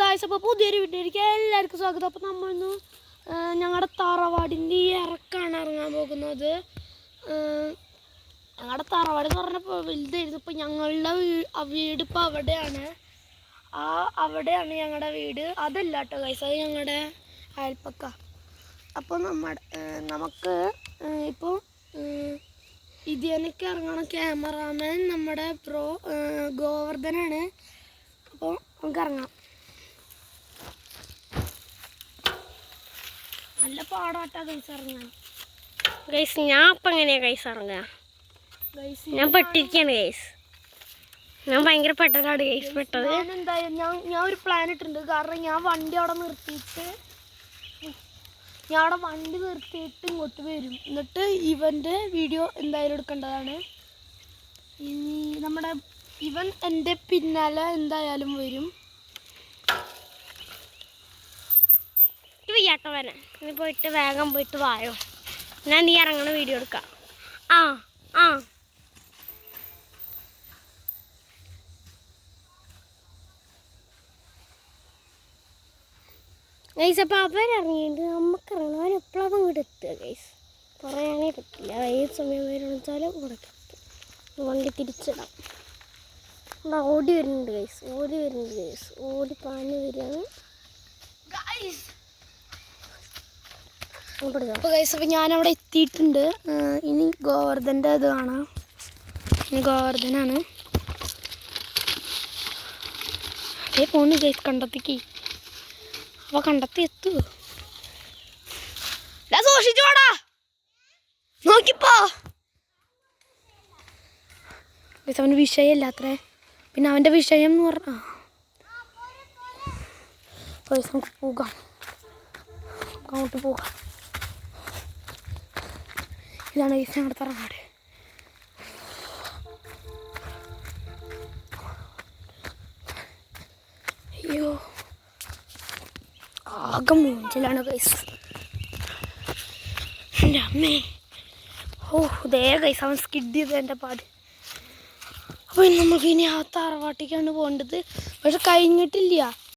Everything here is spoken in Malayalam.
അപ്പോൾ പുതിയൊരു വീട്ടിലേക്ക് എല്ലാവർക്കും സ്വാഗതം. അപ്പോൾ നമ്മളിന്ന് ഞങ്ങളുടെ തറവാടിൻ്റെ ഇറക്കാണ് ഇറങ്ങാൻ പോകുന്നത്. ഞങ്ങളുടെ തറവാട് എന്ന് പറഞ്ഞപ്പോൾ വലുതായിരുന്നു. ഇപ്പോൾ ഞങ്ങളുടെ വീട് ഇപ്പോൾ അവിടെയാണ്. അവിടെയാണ് ഞങ്ങളുടെ വീട്. അതല്ല കേട്ടോ ഗൈസ്, അത് ഞങ്ങളുടെ അയൽപ്പക്ക. അപ്പോൾ നമുക്ക് ഇപ്പോൾ ഇതിനൊക്കെ ഇറങ്ങണ ക്യാമറാമാൻ നമ്മുടെ ഗോവർദ്ധനാണ്. അപ്പോൾ നമുക്ക് ഇറങ്ങാം. നല്ല പാടാട്ടാ ഗൈസ് ഇറങ്ങാൻ. ഗൈസ് ഞാൻ അപ്പം എങ്ങനെയാ ഗൈസ് ഇറങ്ങുക? ഞാൻ പെട്ടിരിക്കുകയാണ് ഗൈസ്. ഞാൻ ഭയങ്കര പെട്ടതാണ് ഗൈസ് പെട്ടത്. ഞാൻ ഒരു പ്ലാൻ ഇട്ടിട്ടുണ്ട്. കാരണം ഞാൻ വണ്ടി അവിടെ നിർത്തിയിട്ട് ഇങ്ങോട്ട് വരും. എന്നിട്ട് ഇവൻ്റെ വീഡിയോ എന്തായാലും എടുക്കേണ്ടതാണ്. ഇവൻ എൻ്റെ പിന്നാലെ എന്തായാലും വരും. വയ്യാട്ടവനെ നീ പോയിട്ട് വേഗം പോയിട്ട് വായോ. ഞാൻ നീ ഇറങ്ങണ വീഡിയോ എടുക്കാം. ഗൈസ് അപ്പം അവരിറങ്ങിയിട്ട് നമുക്ക് ഇറങ്ങണം. അവൻ എപ്പോഴും അങ്ങോട്ട് എത്തുക ഗൈസ്. പറയാനേ പറ്റില്ല. ഏത് സമയം വരണമെന്ന് വെച്ചാലും ഇവിടേക്ക് എത്തും. വണ്ടി തിരിച്ചിടാം. ഇവിടെ ഓടി വരുന്നുണ്ട് ഗൈസ്. ഓടി പാഞ്ഞ് വരികയാണ്. അപ്പോൾ ഗൈസ് അപ്പോൾ ഞാനവിടെ എത്തിയിട്ടുണ്ട്. ഇനി ഗോവർദ്ധൻ്റെ ഇത് കാണാം. ഇനി ഗോവർദ്ധനാണ്. അതേ പോണ് ഗൈസ് കണ്ടെത്തിക്ക്. അപ്പോൾ കണ്ടെത്തി എത്തുമോ? സൂക്ഷിച്ചോടാ, നോക്കിപ്പോ. ഗൈസ് അവൻ്റെ വിഷയമല്ല അത്രേ. പിന്നെ അവൻ്റെ വിഷയം എന്ന് പറഞ്ഞാൽ ഗൈസ് നമുക്ക് പോകാം. അങ്ങോട്ട് പോകാം. ഇതാണ് ഗൈസ് ഞങ്ങളുടെ തറവാട്. അയ്യോ ആകെ മൂഞ്ചലാണ് ഗൈസ്. എൻ്റെ അമ്മേ. ഇതേ ഗൈസ് അവൻ സ്കിഡ് ചെയ്ത് എൻ്റെ പാട്. അപ്പോൾ നമുക്ക് ഇനി ആ തറവാട്ടിലേക്കാണ് പോകേണ്ടത്. പക്ഷെ കഴിഞ്ഞിട്ടില്ല.